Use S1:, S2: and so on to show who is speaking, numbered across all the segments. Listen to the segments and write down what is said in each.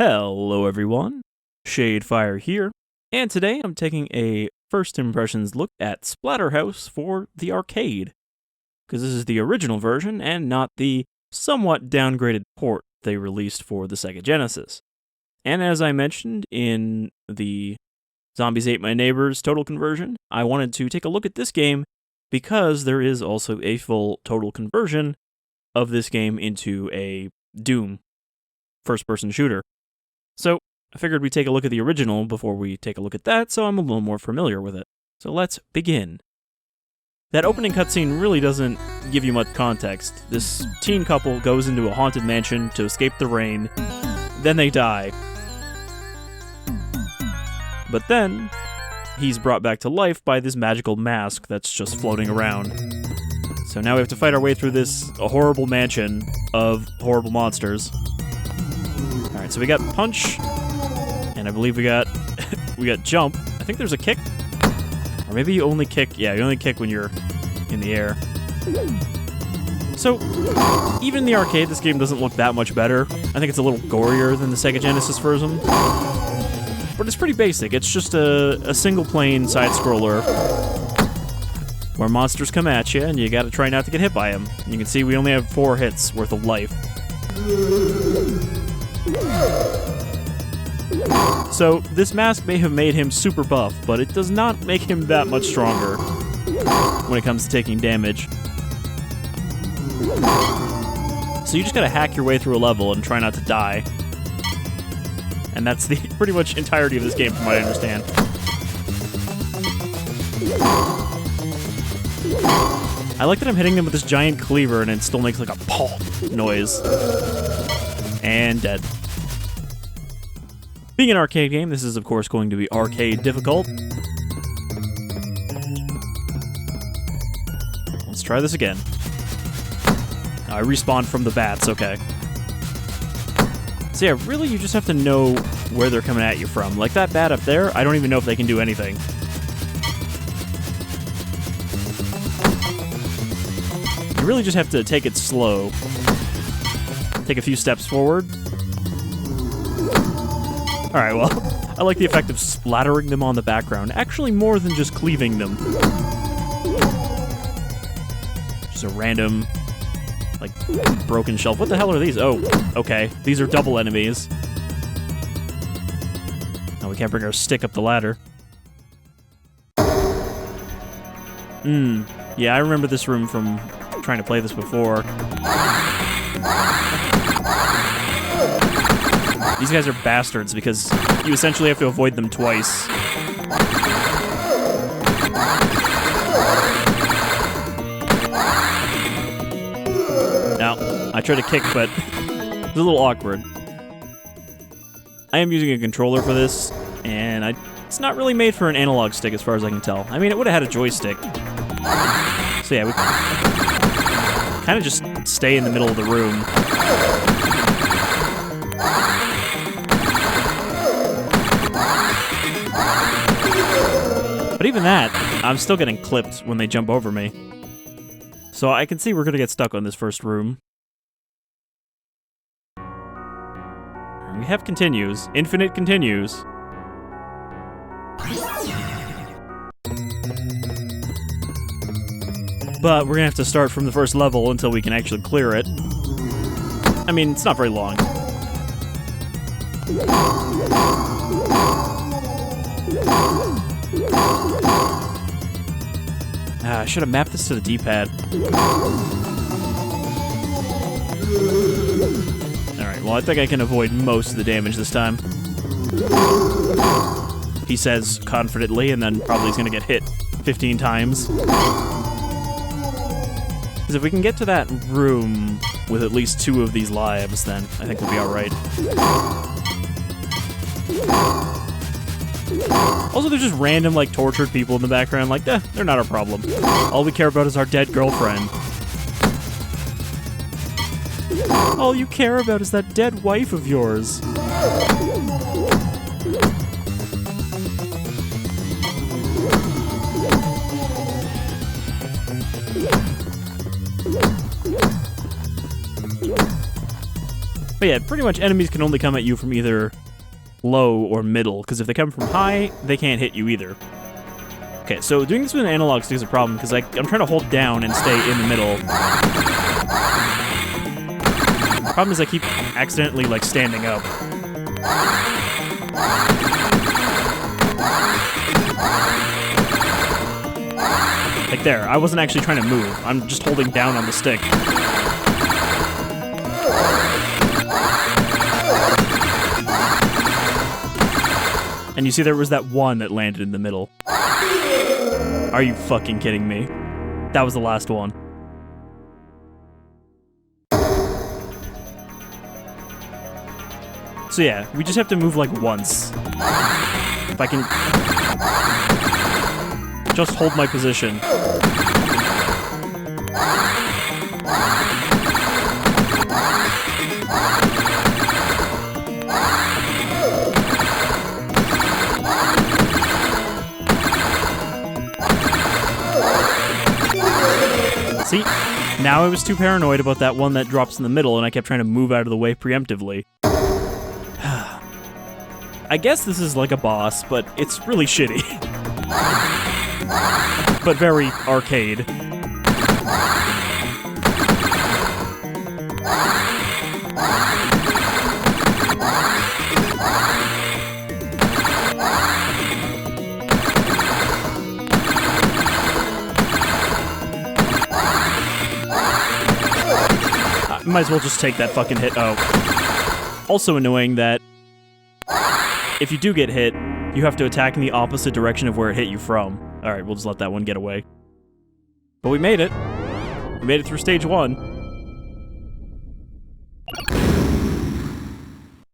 S1: Hello everyone, Shadefire here, and today I'm taking a first impressions look at Splatterhouse for the arcade, because this is the original version and not the somewhat downgraded port they released for the Sega Genesis. And as I mentioned in the Zombies Ate My Neighbors total conversion, I wanted to take a look at this game because there is also a full total conversion of this game into a Doom first-person shooter. So I figured we'd take a look at the original before we take a look at that, so I'm a little more familiar with it. So let's begin. That opening cutscene really doesn't give you much context. This teen couple goes into a haunted mansion to escape the rain, then they die. But then, he's brought back to life by this magical mask that's just floating around. So now we have to fight our way through this horrible mansion of horrible monsters. Alright, so we got punch, and I believe we got jump. I think there's a kick, or maybe you only kick, yeah, you only kick when you're in the air. So, even in the arcade, this game doesn't look that much better. I think it's a little gorier than the Sega Genesis version. But it's pretty basic. It's just a single-plane side-scroller where monsters come at you, and you gotta try not to get hit by them. You can see we only have 4 hits worth of life. So, this mask may have made him super buff, but it does not make him that much stronger when it comes to taking damage. So you just gotta hack your way through a level and try not to die. And that's the pretty much entirety of this game from what I understand. I like that I'm hitting them with this giant cleaver and it still makes like a pop noise. And dead. Being an arcade game, this is of course going to be arcade difficult. Let's try this again. I respawned from the bats, okay. So yeah, really you just have to know where they're coming at you from. Like that bat up there, I don't even know if they can do anything. You really just have to take it slow. Take a few steps forward. Alright, well, I like the effect of splattering them on the background. Actually, more than just cleaving them. Just a random, like, broken shelf. What the hell are these? Oh, okay. These are double enemies. Oh, we can't bring our stick up the ladder. Yeah, I remember this room from trying to play this before. These guys are bastards because you essentially have to avoid them twice. Now, I tried to kick, but it's a little awkward. I am using a controller for this, and it's not really made for an analog stick as far as I can tell. I mean, it would have had a joystick. So yeah, we kind of just stay in the middle of the room. But even that, I'm still getting clipped when they jump over me. So I can see we're gonna get stuck on this first room. We have continues. Infinite continues. But we're gonna have to start from the first level until we can actually clear it. I mean, it's not very long. I should have mapped this to the D-pad. Alright, well I think I can avoid most of the damage this time. He says confidently, and then probably he's gonna get hit 15 times. Because if we can get to that room with at least 2 of these lives, then I think we'll be alright. Also, there's just random, like, tortured people in the background. Like, they're not our problem. All we care about is our dead girlfriend. All you care about is that dead wife of yours. But yeah, pretty much enemies can only come at you from either low or middle, because if they come from high, they can't hit you either. Okay, so doing this with an analog stick is a problem, because I'm trying to hold down and stay in the middle. The problem is I keep accidentally, like, standing up. Like there, I wasn't actually trying to move. I'm just holding down on the stick. And you see there was that one that landed in the middle. Are you fucking kidding me? That was the last one. So yeah, we just have to move like once. If I can just hold my position. See? Now I was too paranoid about that one that drops in the middle, and I kept trying to move out of the way preemptively. I guess this is like a boss, but it's really shitty. But very arcade. Might as well just take that fucking hit. Oh. Also annoying that if you do get hit, you have to attack in the opposite direction of where it hit you from. Alright, we'll just let that one get away. But we made it. We made it through stage 1.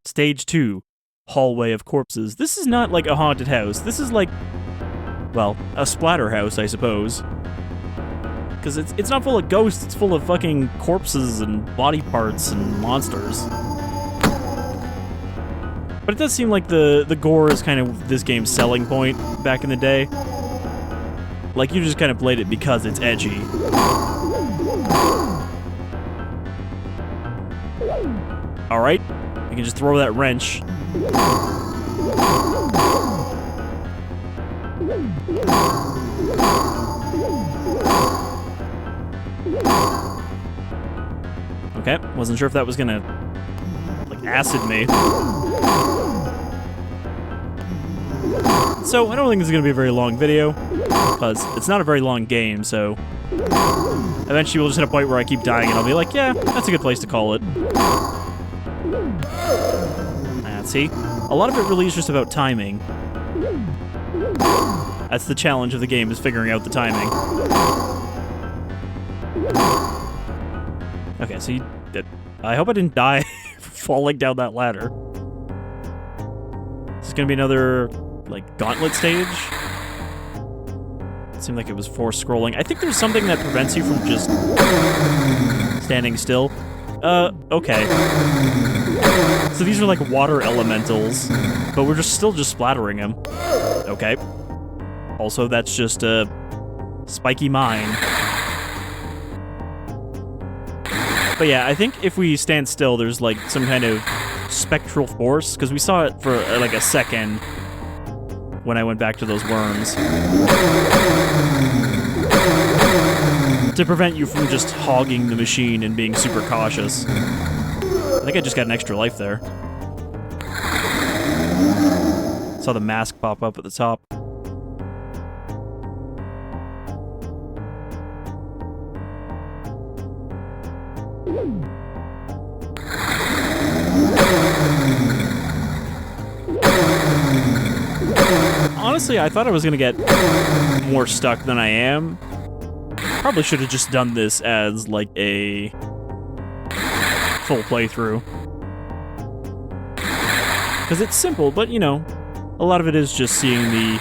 S1: Stage 2. Hallway of Corpses. This is not like a haunted house. This is like, well, a splatterhouse, I suppose. Because it's not full of ghosts, it's full of fucking corpses and body parts and monsters. But it does seem like the gore is kind of this game's selling point back in the day. Like, you just kind of played it because it's edgy. Alright, you can just throw that wrench. Okay, wasn't sure if that was gonna, like, acid me. So, I don't think this is gonna be a very long video, because it's not a very long game, so eventually we'll just hit a point where I keep dying and I'll be like, yeah, that's a good place to call it. See? A lot of it really is just about timing. That's the challenge of the game, is figuring out the timing. Okay, so I hope I didn't die falling down that ladder. This is gonna be another, like, gauntlet stage. It seemed like it was forced scrolling. I think there's something that prevents you from just standing still. Okay. So these are like water elementals, but we're still splattering them. Okay. Also, that's just a spiky mine. But yeah, I think if we stand still, there's like some kind of spectral force, because we saw it for like a second when I went back to those worms. To prevent you from just hogging the machine and being super cautious. I think I just got an extra life there. Saw the mask pop up at the top. Honestly, I thought I was gonna get more stuck than I am. Probably should have just done this as, like, a full playthrough. Because it's simple, but, you know, a lot of it is just seeing the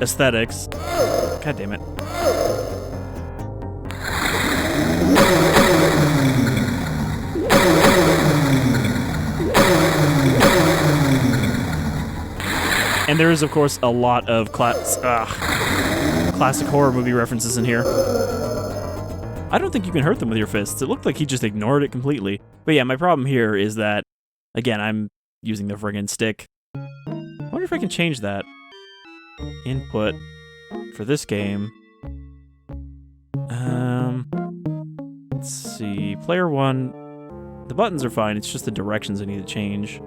S1: aesthetics. God damn it. And there is, of course, a lot of classic horror movie references in here. I don't think you can hurt them with your fists. It looked like he just ignored it completely. But yeah, my problem here is that, again, I'm using the friggin' stick. I wonder if I can change that. Input for this game. Let's see. Player 1. The buttons are fine, it's just the directions I need to change.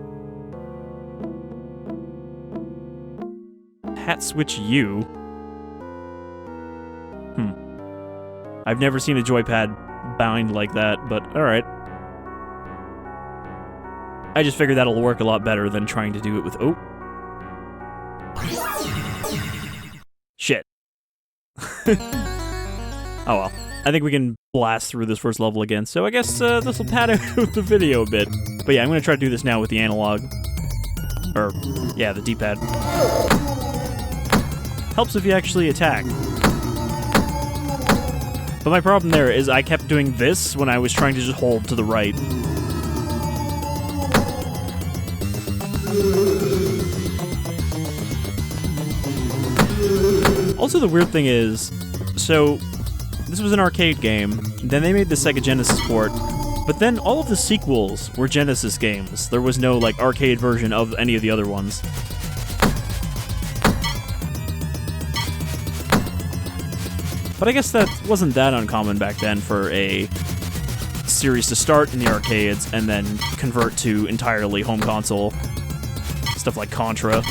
S1: Hat switch U. I've never seen a joypad bound like that, but alright. I just figured that'll work a lot better than trying to do it with... Oh. Shit. Oh well. I think we can blast through this first level again, so I guess this will pad out the video a bit. But yeah, I'm gonna try to do this now with the analog. Or, yeah, the D-pad. Helps if you actually attack. But my problem there is I kept doing this when I was trying to just hold to the right. Also, the weird thing is, so this was an arcade game, then they made the Sega Genesis port, but then all of the sequels were Genesis games. There was no, like, arcade version of any of the other ones. But I guess that wasn't that uncommon back then for a series to start in the arcades and then convert to entirely home console. Stuff like Contra.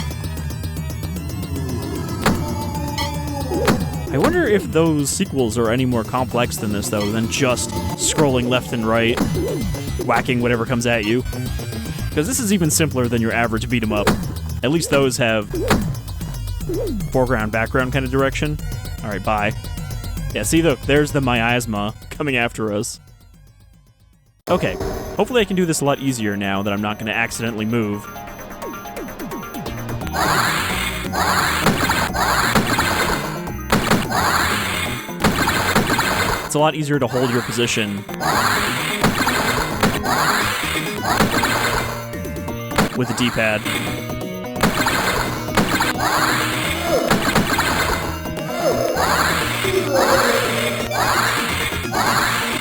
S1: I wonder if those sequels are any more complex than this, though, than just scrolling left and right, whacking whatever comes at you. Because this is even simpler than your average beat-em-up. At least those have foreground, background kind of direction. Alright, bye. Yeah, see, look, there's the miasma coming after us. Okay, hopefully I can do this a lot easier now that I'm not going to accidentally move. It's a lot easier to hold your position with the D-pad.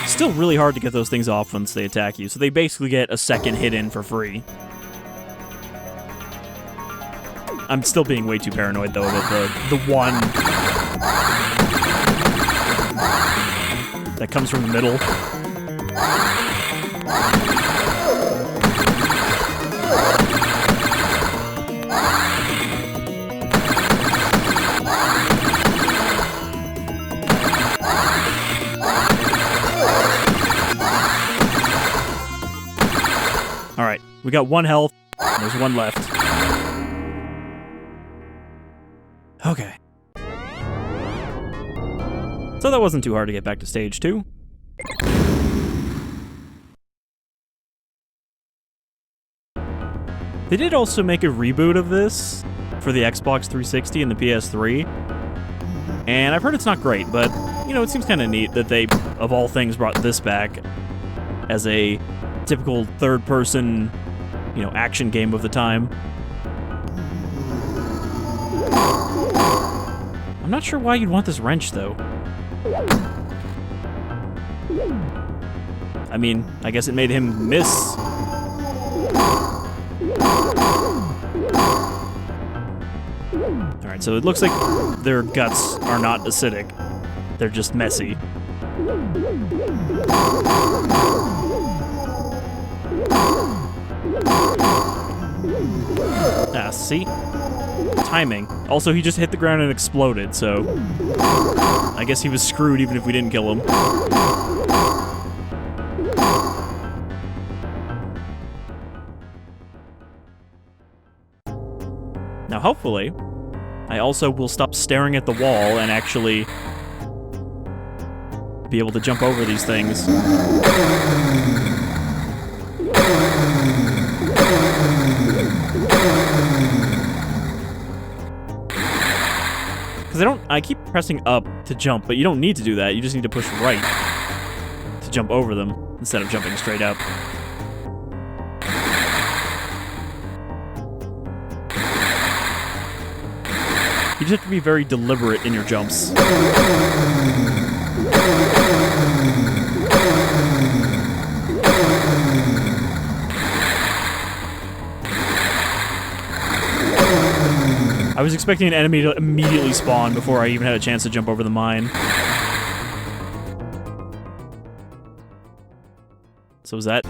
S1: Still really hard to get those things off once they attack you, so they basically get a second hit in for free. I'm still being way too paranoid, though, about the one that comes from the middle. Alright, we got 1 health, and there's 1 left. Okay. So that wasn't too hard to get back to stage 2. They did also make a reboot of this for the Xbox 360 and the PS3. And I've heard it's not great, but, you know, it seems kind of neat that they, of all things, brought this back as a typical third-person, you know, action game of the time. I'm not sure why you'd want this wrench, though. I mean, I guess it made him miss. Alright, so it looks like their guts are not acidic. They're just messy. Ah, see? Timing. Also, he just hit the ground and exploded, so I guess he was screwed even if we didn't kill him. Now, hopefully, I also will stop staring at the wall and actually be able to jump over these things. Because I keep pressing up to jump, but you don't need to do that. You just need to push right to jump over them instead of jumping straight up. You just have to be very deliberate in your jumps. I was expecting an enemy to immediately spawn before I even had a chance to jump over the mine. So is that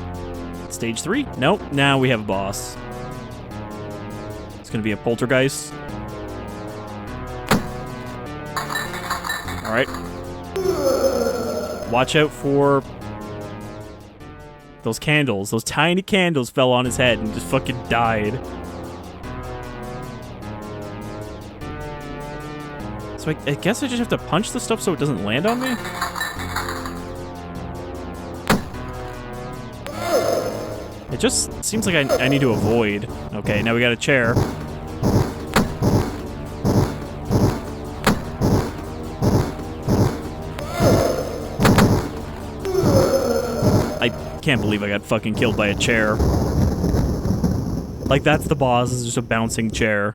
S1: stage 3? Nope, now we have a boss. It's gonna be a poltergeist. Alright. Watch out for those candles. Those tiny candles fell on his head and just fucking died. So I guess I just have to punch the stuff so it doesn't land on me? It just seems like I need to avoid. Okay, now we got a chair. I can't believe I got fucking killed by a chair. Like, that's the boss, is just a bouncing chair.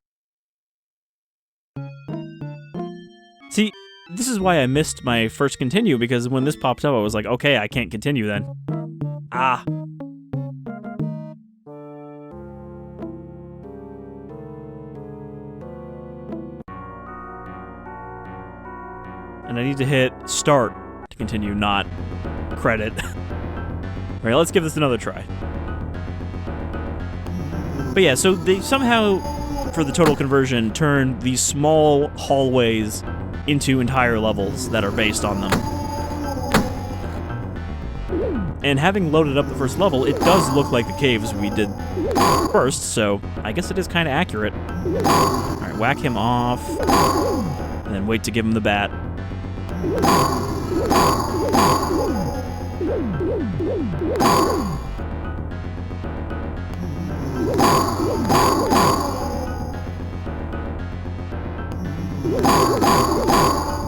S1: See, this is why I missed my first continue, because when this popped up, I was like, okay, I can't continue then. Ah. And I need to hit start to continue, not credit. Alright, let's give this another try. But yeah, so they somehow, for the total conversion, turn these small hallways into entire levels that are based on them. And having loaded up the first level, it does look like the caves we did first, so I guess it is kind of accurate. Alright, whack him off, and then wait to give him the bat.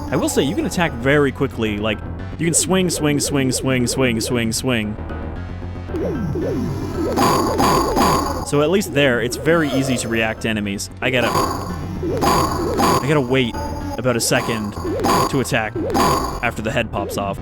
S1: I will say, you can attack very quickly, like, you can swing, swing, swing, swing, swing, swing, swing. So at least there, it's very easy to react to enemies. I gotta wait about a second to attack after the head pops off.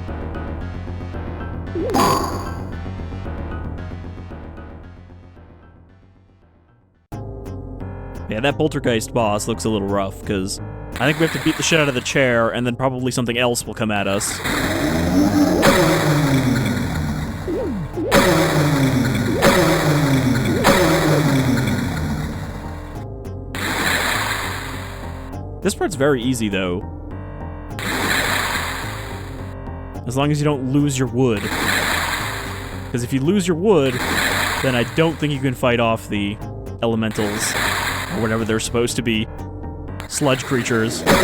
S1: Yeah, that poltergeist boss looks a little rough, because I think we have to beat the shit out of the chair, and then probably something else will come at us. This part's very easy, though. As long as you don't lose your wood. Because if you lose your wood, then I don't think you can fight off the elementals, or whatever they're supposed to be. Sludge creatures. But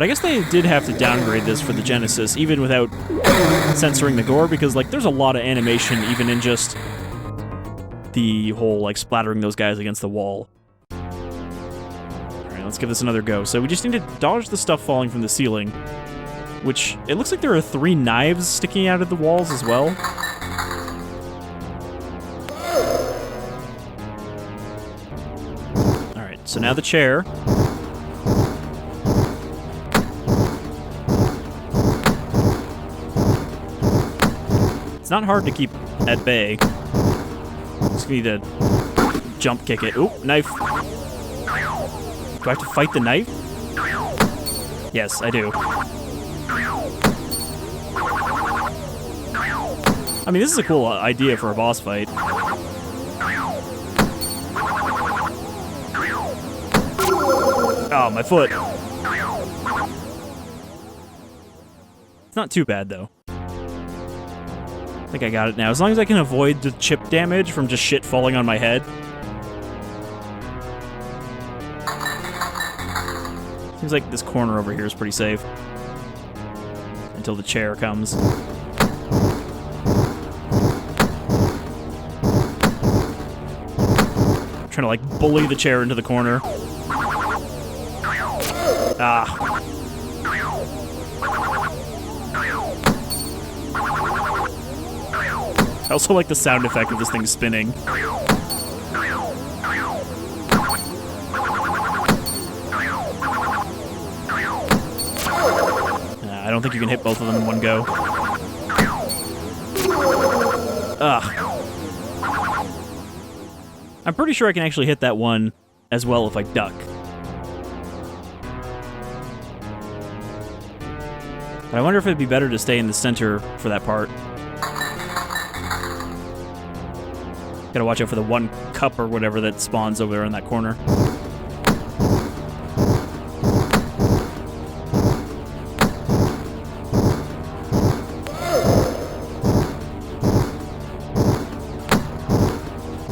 S1: I guess they did have to downgrade this for the Genesis, even without censoring the gore, because, like, there's a lot of animation even in just the whole, like, splattering those guys against the wall. Alright, let's give this another go. So we just need to dodge the stuff falling from the ceiling, which, it looks like there are 3 knives sticking out of the walls as well. Alright, so now the chair. It's not hard to keep at bay. Just need to jump kick it. Ooh, knife. Do I have to fight the knife? Yes, I do. I mean, this is a cool idea for a boss fight. Oh, my foot. It's not too bad, though. I think I got it now. As long as I can avoid the chip damage from just shit falling on my head. Seems like this corner over here is pretty safe. Until the chair comes. I'm trying to, like, bully the chair into the corner. Ah. I also like the sound effect of this thing spinning. I don't think you can hit both of them in one go. Ugh. I'm pretty sure I can actually hit that one as well if I duck. But I wonder if it'd be better to stay in the center for that part. Gotta watch out for the one cup or whatever that spawns over there in that corner.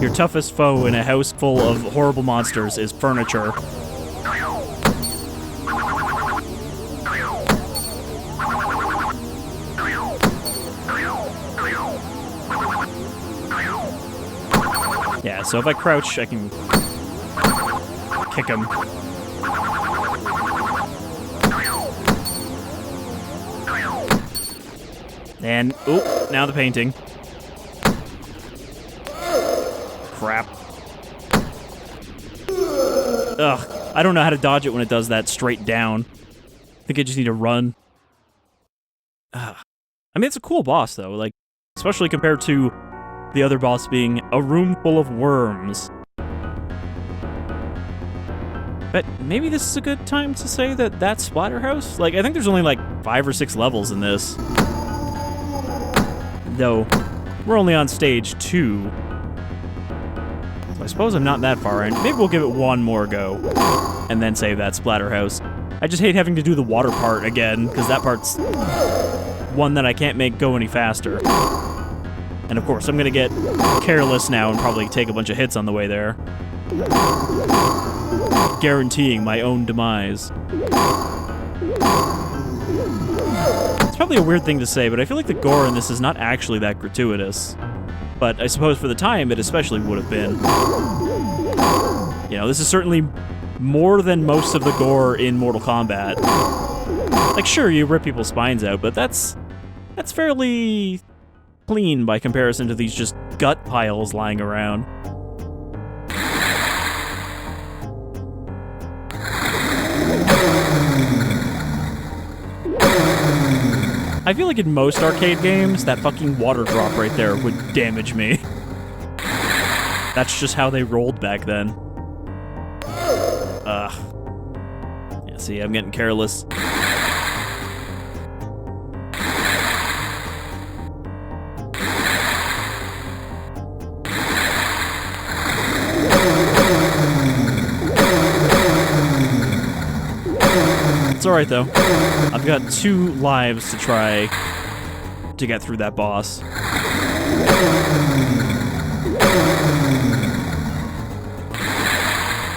S1: Your toughest foe in a house full of horrible monsters is furniture. Yeah, so if I crouch, I can kick him. And, oop, now the painting. Crap. Ugh, I don't know how to dodge it when it does that straight down. I think I just need to run. I mean, it's a cool boss, though, like, especially compared to the other boss being a room full of worms. But maybe this is a good time to say that that's Splatterhouse? Like, I think there's only like 5 or 6 levels in this. Though, we're only on stage 2. So I suppose I'm not that far in. Maybe we'll give it one more go, and then save that Splatterhouse. I just hate having to do the water part again, because that part's one that I can't make go any faster. And of course, I'm gonna get careless now and probably take a bunch of hits on the way there. Guaranteeing my own demise. It's probably a weird thing to say, but I feel like the gore in this is not actually that gratuitous. But I suppose for the time, it especially would have been. You know, this is certainly more than most of the gore in Mortal Kombat. Like, sure, you rip people's spines out, but that's fairly clean by comparison to these just gut piles lying around. I feel like in most arcade games, that fucking water drop right there would damage me. That's just how they rolled back then. Ugh. Yeah, see, I'm getting careless. It's alright, though. I've got 2 lives to try to get through that boss.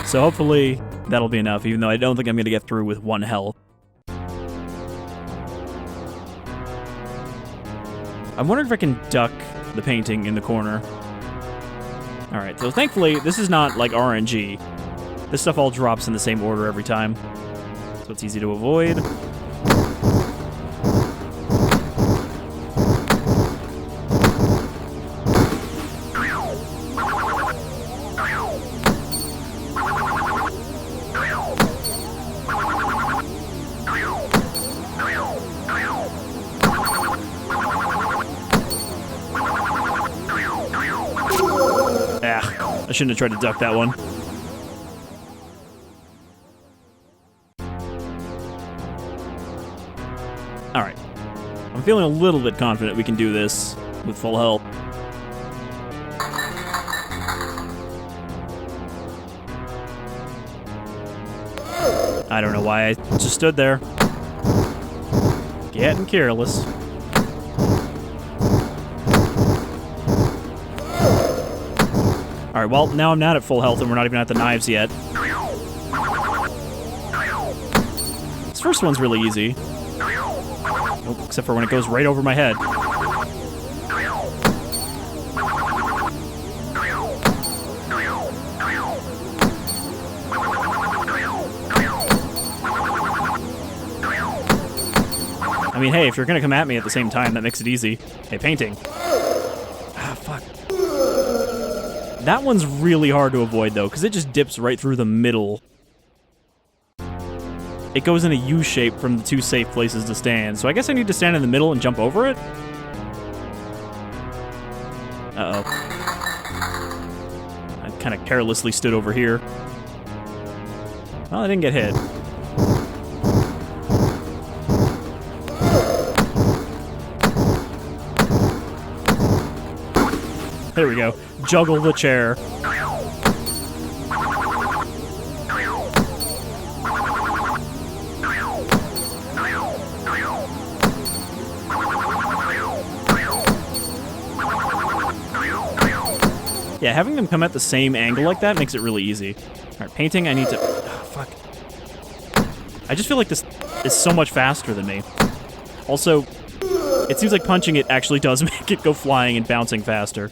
S1: So hopefully that'll be enough, even though I don't think I'm going to get through with 1 health. I'm wondering if I can duck the painting in the corner. Alright, so thankfully, this is not like RNG. This stuff all drops in the same order every time. So it's easy to avoid. Ah, I shouldn't have tried to duck that one. Alright. I'm feeling a little bit confident we can do this with full health. I don't know why I just stood there. Getting careless. Alright, well, now I'm not at full health and we're not even at the knives yet. This first one's really easy. Nope, except for when it goes right over my head. I mean, hey, if you're gonna come at me at the same time, that makes it easy. Hey, painting. Ah, fuck. That one's really hard to avoid, though, because it just dips right through the middle. It goes in a U shape from the 2 safe places to stand, so I guess I need to stand in the middle and jump over it? Uh-oh. I kind of carelessly stood over here. Well, I didn't get hit. There we go. Juggle the chair. Yeah, having them come at the same angle like that makes it really easy. Alright, painting, I need to... Oh, fuck. I just feel like this is so much faster than me. Also, it seems like punching it actually does make it go flying and bouncing faster.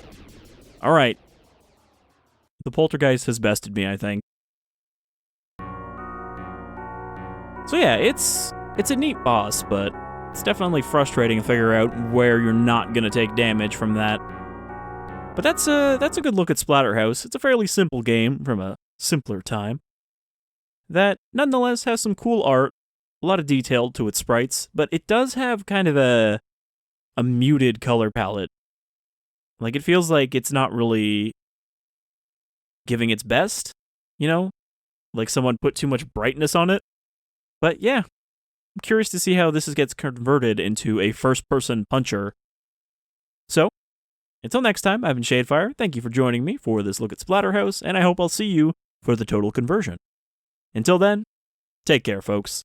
S1: Alright. The poltergeist has bested me, I think. So yeah, it's a neat boss, but it's definitely frustrating to figure out where you're not gonna take damage from that. But that's a good look at Splatterhouse. It's a fairly simple game from a simpler time that nonetheless has some cool art, a lot of detail to its sprites, but it does have kind of a muted color palette. Like, it feels like it's not really giving its best, you know? Like someone put too much brightness on it. But yeah, I'm curious to see how this gets converted into a first-person puncher. So, until next time, I've been Shadefire. Thank you for joining me for this look at Splatterhouse, and I hope I'll see you for the total conversion. Until then, take care, folks.